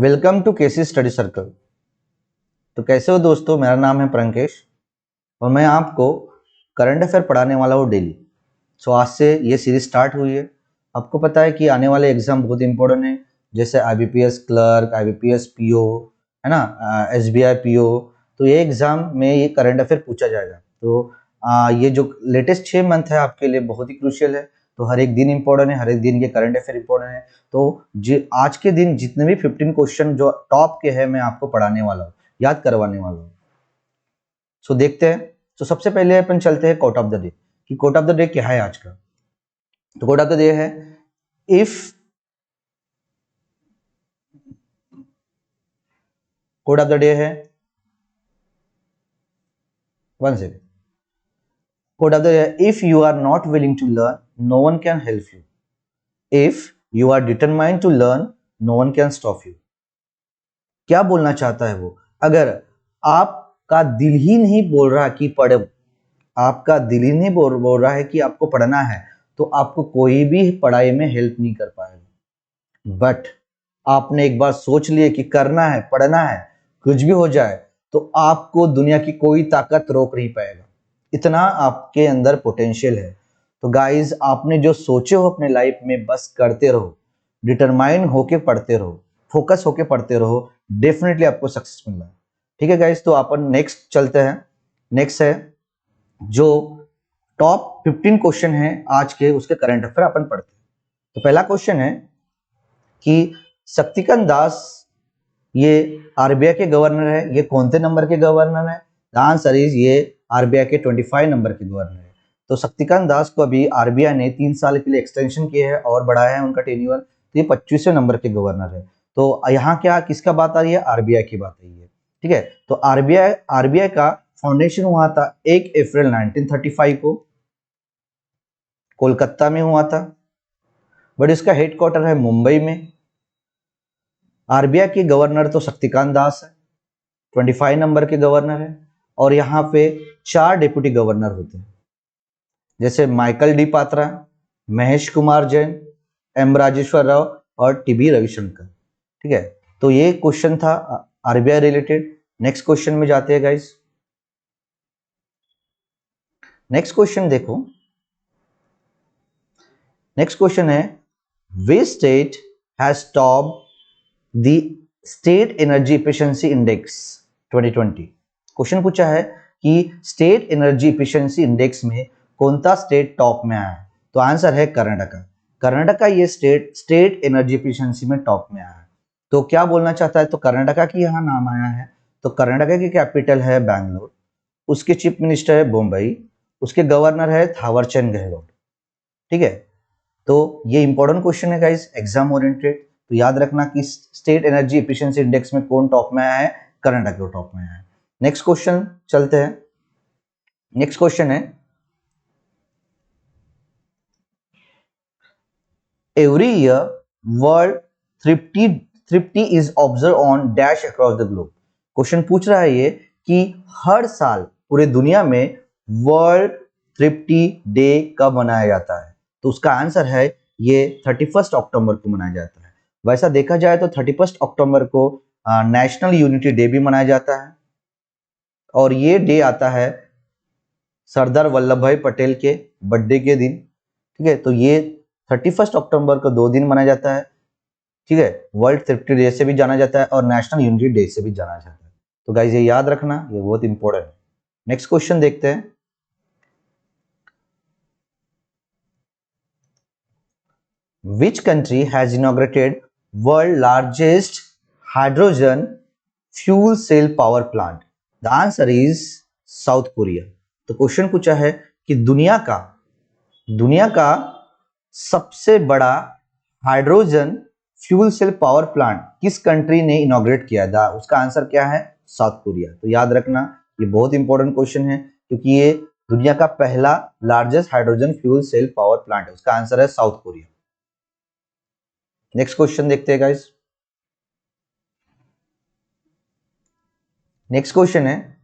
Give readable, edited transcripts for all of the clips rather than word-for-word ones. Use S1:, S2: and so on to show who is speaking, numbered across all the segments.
S1: Welcome to KC study circle. तो कैसे हो दोस्तों, मेरा नाम है प्रंकेश और मैं आपको करंट अफेयर पढ़ाने वाला हूँ डेली। सो आज से ये सीरीज स्टार्ट हुई है। आपको पता है कि आने वाले एग्जाम बहुत इंपॉर्टेंट है, जैसे आईबीपीएस क्लर्क, आईबीपीएस पीओ, है ना, एसबीआई पीओ। तो ये एग्जाम में ये करंट अफेयर पूछा जाएगा। तो ये जो लेटेस्ट 6 मंथ है आपके लिए बहुत ही क्रूशियल है। तो हर एक दिन इंपॉर्टेंट है, हर एक दिन के करंट अफेयर इंपॉर्टेंट है। तो आज के दिन जितने भी 15 क्वेश्चन जो टॉप के हैं मैं आपको पढ़ाने वाला हूँ, याद करवाने वाला हूँ। सो देखते हैं। तो सबसे पहले अपन चलते हैं कोट ऑफ द डे, कि कोट ऑफ द डे क्या है आज का। तो कोट ऑफ द डे है, if quote of the day है, one second. Quote of the day है, if you are not willing to learn, no one can help you. If you are determined to learn, no one can stop you. क्या बोलना चाहता है वो? अगर आपका दिल ही नहीं बोल रहा कि पढ़ो, आपका दिल ही नहीं बोल रहा है कि आपको पढ़ना है, तो आपको कोई भी पढ़ाई में हेल्प नहीं कर पाएगा। बट आपने एक बार सोच लिया कि करना है, पढ़ना है, कुछ भी हो जाए, तो आपको दुनिया की कोई ताकत रोक नहीं पाएगा। इतना आपके अंदर पोटेंशियल है। तो गाइज, आपने जो सोचे हो अपने लाइफ में, बस करते रहो, डिटरमाइन होके पढ़ते रहो, फोकस होके पढ़ते रहो, डेफिनेटली आपको सक्सेस मिलना है। ठीक है गाइज, तो अपन नेक्स्ट चलते हैं। नेक्स्ट है जो टॉप 15 क्वेश्चन है आज के, उसके करंट अफेयर अपन पढ़ते हैं। तो पहला क्वेश्चन है कि शक्तिकांत दास ये आरबीआई के गवर्नर है, ये कौन से नंबर के गवर्नर है? द आंसर इज ये आरबीआई के 25 नंबर के गवर्नर है। तो शक्तिकांत दास को अभी आरबीआई ने 3 साल के लिए एक्सटेंशन किया है और बढ़ाया है उनका टेन्योर। तो ये 25वें नंबर के गवर्नर है। तो यहाँ क्या किसका बात आ रही है? आरबीआई की बात आ रही है। ठीक है, तो आरबीआई का फाउंडेशन हुआ था 1 अप्रैल 1935 को, कोलकाता में हुआ था, बट इसका हेडक्वार्टर है मुंबई में। आरबीआई के गवर्नर तो शक्तिकांत दास है, 25 नंबर के गवर्नर है। और यहाँ पे 4 डिप्टी गवर्नर होते हैं, जैसे Michael D Patra, Mahesh Kumar Jain, M Rajeshwar Rao और टीबी रविशंकर। ठीक है, तो ये क्वेश्चन था आरबीआई रिलेटेड। नेक्स्ट क्वेश्चन में जाते हैं गाइस। नेक्स्ट क्वेश्चन देखो। नेक्स्ट क्वेश्चन है, which state has top the state energy efficiency index 2020। Question पूछा है कि स्टेट एनर्जी एफिशिएंसी इंडेक्स में कौन सा स्टेट टॉप में आया है? तो आंसर है कर्नाटका। कर्नाटका ये स्टेट एनर्जी एफिशिएंसी में टॉप में आया है। तो क्या बोलना चाहता है? तो कर्नाटका की यहाँ नाम आया है। तो कर्नाटका की कैपिटल है बैंगलोर, उसके चीफ मिनिस्टर है बम्बई, उसके गवर्नर है थावरचंद गहलोत। ठीक है, तो ये इंपॉर्टेंट क्वेश्चन है गाइस, एग्जाम ओरिएंटेड। तो याद रखना कि स्टेट एनर्जी एफिशिएंसी इंडेक्स में कौन टॉप में आया है? कर्नाटक टॉप में आया है। नेक्स्ट क्वेश्चन चलते हैं। नेक्स्ट क्वेश्चन है, every year world thrifty is observe on dash across the globe. Question पूछ रहा है ये कि हर साल पूरे दुनिया में वर्ल्ड थ्रिफ्टी डे कब मनाया जाता है? तो उसका आंसर है ये 31 अक्टूबर को मनाया जाता है। वैसा देखा जाए तो 31 अक्टूबर को नेशनल यूनिटी डे भी मनाया जाता है, और ये डे आता है सरदार वल्लभ भाई पटेल के बर्थडे के दिन। ठीक है, तो ये 31 अक्टूबर को 2 दिन मनाया जाता है। ठीक है, वर्ल्ड थ्रिफ्टी डे से भी जाना जाता है और नेशनल यूनिटी डे से भी जाना जाता है। तो गाइज ये याद रखना, ये बहुत इंपॉर्टेंट है। नेक्स्ट क्वेश्चन देखते हैं। Which country has inaugurated world largest hydrogen fuel cell power plant? The answer is South Korea. तो क्वेश्चन पूछा है कि दुनिया का सबसे बड़ा hydrogen fuel cell power plant किस कंट्री ने इनॉग्रेट किया था? उसका आंसर क्या है? South Korea. तो याद रखना, ये बहुत इंपॉर्टेंट क्वेश्चन है, क्योंकि ये दुनिया का पहला largest hydrogen fuel cell power plant है। उसका आंसर है साउथ कोरिया। नेक्स्ट क्वेश्चन देखते हैं गाइस। नेक्स्ट क्वेश्चन है,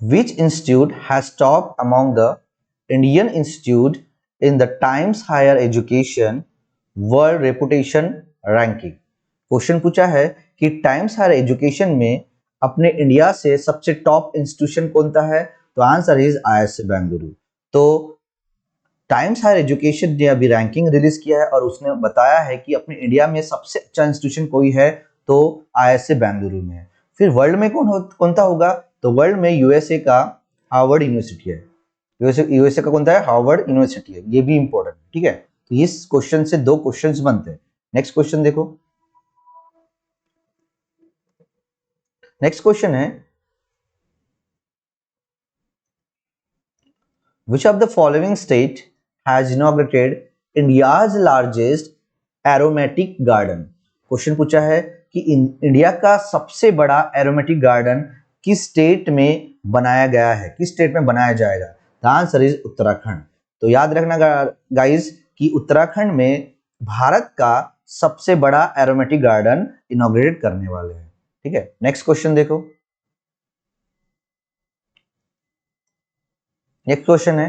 S1: which institute has topped among the Indian institute in the Times Higher Education world reputation ranking. Question पूछा है कि times higher education में अपने इंडिया से सबसे टॉप इंस्टीट्यूशन कौन सा है, तो आंसर इज आईआईएससी बेंगलुरु। तो टाइम्स हायर एजुकेशन ने अभी रैंकिंग रिलीज किया है और उसने बताया है कि अपने इंडिया में सबसे अच्छा इंस्टीट्यूशन कोई है तो आईआईएससी बेंगलुरु में है। फिर वर्ल्ड में कौन सा होगा, तो वर्ल्ड में यूएसए का हार्वर्ड यूनिवर्सिटी है। यूएसए का कौन सा है, हार्वर्ड यूनिवर्सिटी है, ये भी इंपॉर्टेंट, ठीक है। तो इस क्वेश्चन से दो क्वेश्चंस बनते हैं। नेक्स्ट क्वेश्चन देखो। नेक्स्ट क्वेश्चन है which of the following state has inaugurated India's largest aromatic garden। Question पूछा है कि इंडिया का सबसे बड़ा एरोमेटिक गार्डन किस स्टेट में बनाया गया है, किस स्टेट में बनाया जाएगा, द आंसर इज उत्तराखंड। तो याद रखना गाइस कि उत्तराखंड में भारत का सबसे बड़ा एरोमेटिक गार्डन इनॉग्रेट करने वाले हैं, ठीक है। नेक्स्ट क्वेश्चन देखो। नेक्स्ट क्वेश्चन है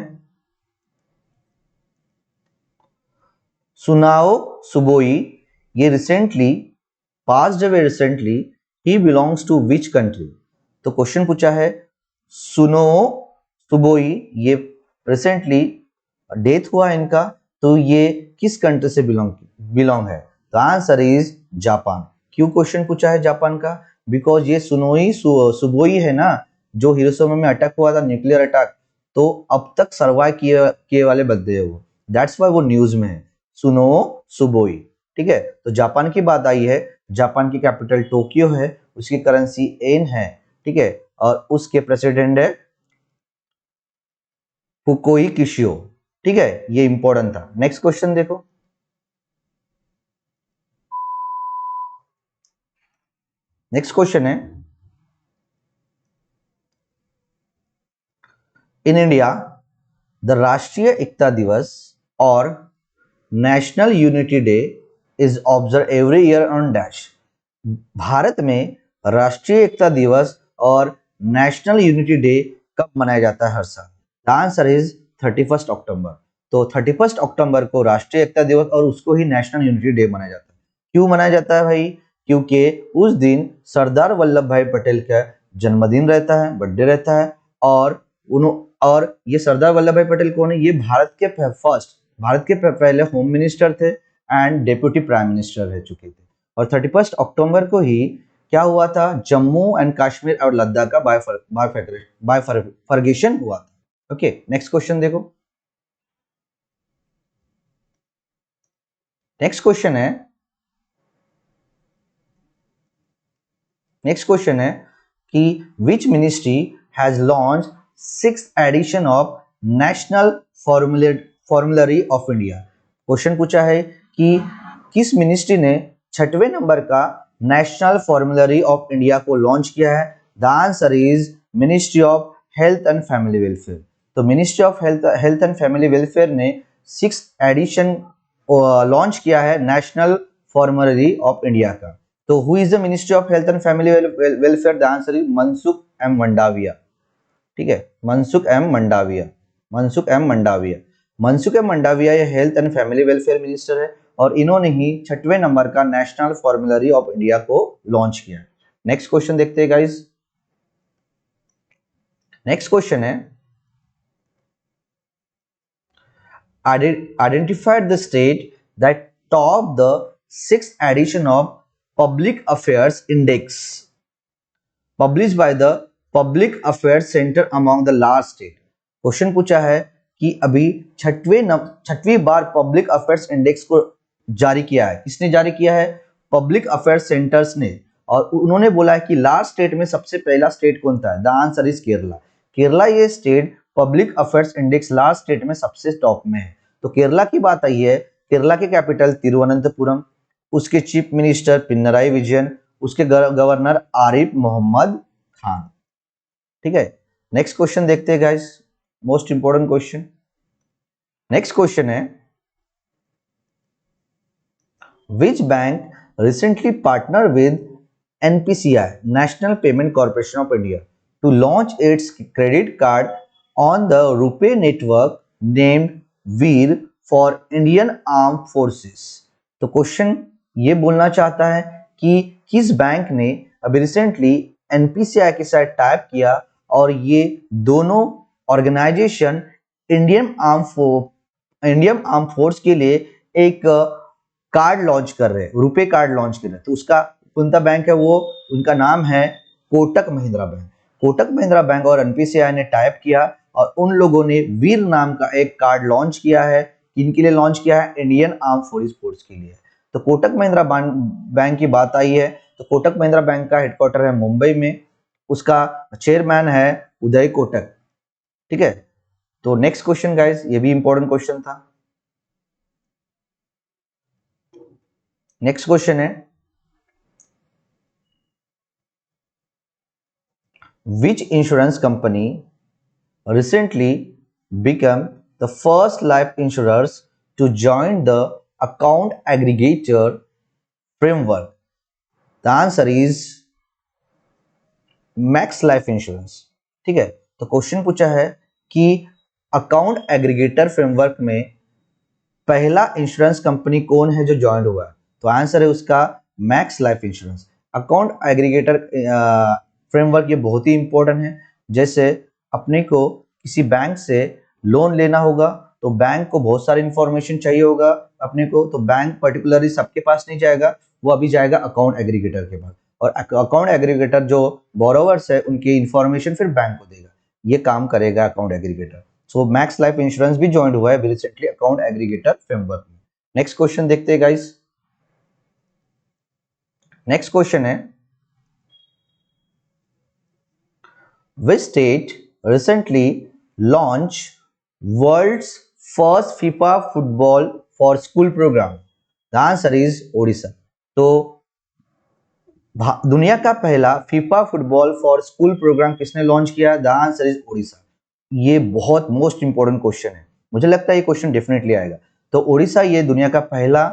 S1: सुनाओ सुबोई, ये recently passed away recently, he belongs to which country. तो क्वेश्चन पूछा है सुनो सुबोई, ये रिसेंटली डेथ हुआ इनका, तो ये किस कंट्री से बिलोंग है, तो आंसर इज जापान। क्यों क्वेश्चन पूछा है जापान का, बिकॉज ये सुनोई सुबोई है ना, जो हिरोशिमा में अटैक हुआ था, न्यूक्लियर अटैक, तो अब तक सर्वाइव किए वाले बंदे हैं वो, दैट्स वाई वो न्यूज में है, सुनो सुबोई, ठीक है। तो जापान की बात आई है, जापान की कैपिटल टोक्यो है, उसकी करेंसी एन है, ठीक है, और उसके प्रेसिडेंट है फुकोई किशियो, ठीक है, ये इंपॉर्टेंट था। नेक्स्ट क्वेश्चन देखो। नेक्स्ट क्वेश्चन है इन इंडिया द राष्ट्रीय एकता दिवस और national unity day is observe every year on dash. Bharat में राष्ट्रीय एकता दिवस और नेशनल यूनिटी डे कब मनाया जाता है हर साल, द आंसर इज 31 अक्टूबर। तो 31 अक्टूबर को राष्ट्रीय एकता दिवस और उसको ही नेशनल यूनिटी डे मनाया जाता है। क्यों मनाया जाता है भाई, क्योंकि उस दिन सरदार वल्लभ भाई पटेल का जन्मदिन रहता है, बर्थडे रहता है, और ये सरदार वल्लभ भाई पटेल कौन है, ये भारत के पहले होम मिनिस्टर थे एंड डेप्यूटी प्राइम मिनिस्टर रह चुके थे। और 31 अक्टूबर को ही क्या हुआ था, जम्मू एंड कश्मीर और लद्दाख का बायफर्गेशन हुआ था। ओके, नेक्स्ट क्वेश्चन देखो। नेक्स्ट क्वेश्चन है कि which ministry has launch 6th edition of national formulary of India. Question पूछा है कि किस मिनिस्ट्री ने 6वें नंबर का नेशनल फॉर्मुलरी ऑफ इंडिया को लॉन्च किया है, the answer is ministry of health and family welfare. तो ministry of health and family welfare ने 6th एडिशन लॉन्च किया है नेशनल फॉर्मुलरी ऑफ इंडिया का। तो who is the ministry of health and family welfare, the answer is Mansukh M Mandaviya, ठीक है, Mansukh M Mandaviya ये health and family welfare minister है और इन्होंने ही 6वें नंबर का नेशनल फॉर्मुलरी ऑफ इंडिया को लॉन्च किया। नेक्स्ट क्वेश्चन देखते हैं गाइस। नेक्स्ट क्वेश्चन है identified the state that top the 6th edition of public affairs index publish by the public affairs centre among the last state. Question पूछा है कि अभी 6वीं बार public affairs index को जारी किया है, किसने जारी किया है, पब्लिक अफेयर्स सेंटर्स ने, और उन्होंने बोला है कि लास्ट स्टेट में सबसे पहला स्टेट कौन था, the answer is Kerala. Kerala ये state public affairs index last state में सबसे टॉप में है। तो केरला की बात आई है, केरला के कैपिटल तिरुवनंतपुरम, उसके चीफ मिनिस्टर पिनराई विजयन, उसके गवर्नर आरिफ मोहम्मद खान, ठीक है। नेक्स्ट क्वेश्चन देखते हैं guys, most important question. Next question है which bank recently partner with NPCI national payment corporation of India to launch its credit card on the RuPay network named Veer for Indian arm forces. तो question ये बोलना चाहता है कि किस bank ने अभी रिसेंटली एनपीसीआई के साथ टाइप किया और ये दोनों ऑर्गेनाइजेशन इंडियन आर्म फोर्स के लिए एक कार्ड लॉन्च कर रहे हैं, रुपए कार्ड लॉन्च कर रहे हैं। तो उसका कौन सा बैंक है वो, उनका नाम है कोटक महिंद्रा बैंक। कोटक महिंद्रा बैंक और एनपीसीआई ने टाइप किया और उन लोगों ने वीर नाम का एक कार्ड लॉन्च किया है। किनके लिए लॉन्च किया है? इंडियन आर्म फोर्स के लिए। तो कोटक महिंद्रा बैंक की बात आई है तो कोटक महिंद्रा बैंक का हेडक्वार्टर है मुंबई में, उसका चेयरमैन है उदय कोटक। ठीक है, तो नेक्स्ट क्वेश्चन गाइस, ये भी इंपॉर्टेंट क्वेश्चन था। नेक्स्ट क्वेश्चन है, which insurance company recently became the first life insurers to join the account aggregator framework? The answer is max life insurance. ठीक है, तो क्वेश्चन पूछा है कि अकाउंट एग्रीगेटर फ्रेमवर्क में पहला इंश्योरेंस कंपनी कौन है जो ज्वाइन हुआ है? तो आंसर है उसका max life insurance. Account aggregator framework ये बहुत ही इंपॉर्टेंट है। जैसे अपने को किसी बैंक से लोन लेना होगा तो बैंक को बहुत सारी इंफॉर्मेशन चाहिए होगा अपने को, तो बैंक पर्टिकुलरली सबके पास नहीं जाएगा, वो अभी जाएगा अकाउंट एग्रीगेटर के पास, और अकाउंट एग्रीगेटर जो बोरोवर्स है उनकी इंफॉर्मेशन फिर बैंक को देगा। ये काम करेगा अकाउंट एग्रीगेटर। सो मैक्स लाइफ इंश्योरेंस भी ज्वाइन हुआ है रिसेंटली अकाउंट एग्रीगेटर फ्रेमवर्क में। नेक्स्ट क्वेश्चन देखते हैं गाइस। नेक्स्ट क्वेश्चन है, which state recently launched world's first FIFA football for school program? The answer is Odisha. तो दुनिया का पहला FIFA football for school programme किसने लॉन्च किया? The answer is Odisha. ये बहुत मोस्ट इंपोर्टेंट क्वेश्चन है, मुझे लगता है ये क्वेश्चन डेफिनेटली आएगा। तो ओडिशा ये दुनिया का पहला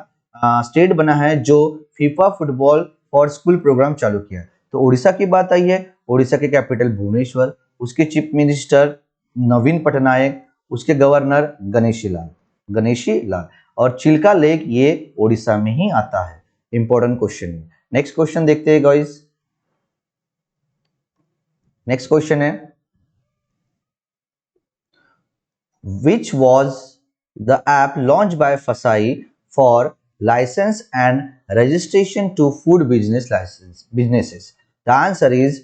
S1: स्टेट बना है जो FIFA football for school programme चालू किया। तो ओडिशा की बात आई है, ओडिशा के कैपिटल भुवनेश्वर, उसके चीफ मिनिस्टर नवीन पटनायक, उसके गवर्नर गणेशी लाल, और चिल्का लेक ये ओडिशा में ही आता है। इंपॉर्टेंट क्वेश्चन है। नेक्स्ट क्वेश्चन देखते हैं गाइस। नेक्स्ट क्वेश्चन है, which was the app launched by FSSAI for license and registration to food businesses? The answer is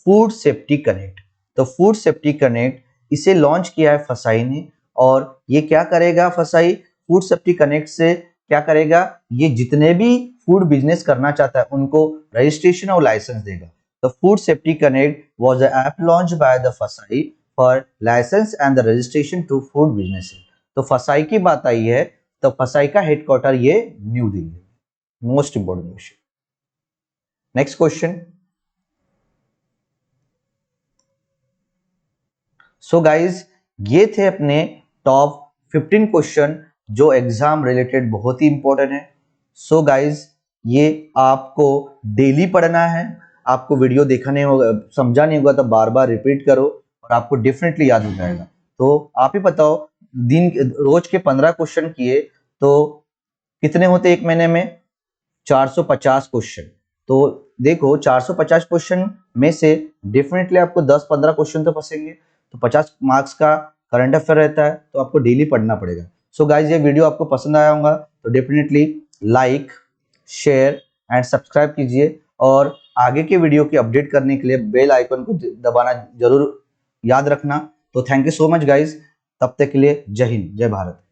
S1: Food Safety Connect। तो फूड सेफ्टी कनेक्ट इसे लॉन्च किया है FSSAI ने, और ये क्या करेगा? FSSAI फूड सेफ्टी कनेक्ट से क्या करेगा? ये जितने भी फूड बिजनेस करना चाहता है उनको रजिस्ट्रेशन और लाइसेंस देगा। तो food safety connect was a app launched by the FSSAI for licence and the registration to food businesses. तो FSSAI की बात आई है तो FSSAI का हेडक्वार्टर ये new Delhi. Most important question. Next question. So guys, ये थे अपने टॉप 15 क्वेश्चन जो एग्जाम रिलेटेड बहुत ही इंपॉर्टेंट है। सो गाइज, ये आपको डेली पढ़ना है, आपको वीडियो देखा नहीं होगा, समझा नहीं होगा तो बार बार रिपीट करो और आपको डेफिनेटली याद हो जाएगा। तो आप ही बताओ, रोज के 15 क्वेश्चन किए तो कितने होते एक महीने में? 450 क्वेश्चन। तो देखो 450 क्वेश्चन में से डेफिनेटली आपको 10-15 क्वेश्चन तो फंसेंगे, तो 50 मार्क्स का करंट अफेयर रहता है, तो आपको डेली पढ़ना पड़ेगा। सो गाइज, ये वीडियो आपको पसंद आया होगा तो definitely like, share and subscribe कीजिए, और आगे के वीडियो की अपडेट करने के लिए बेल आइकन को दबाना जरूर याद रखना। तो thank you so much guys, तब तक के लिए जय हिंद, जय भारत।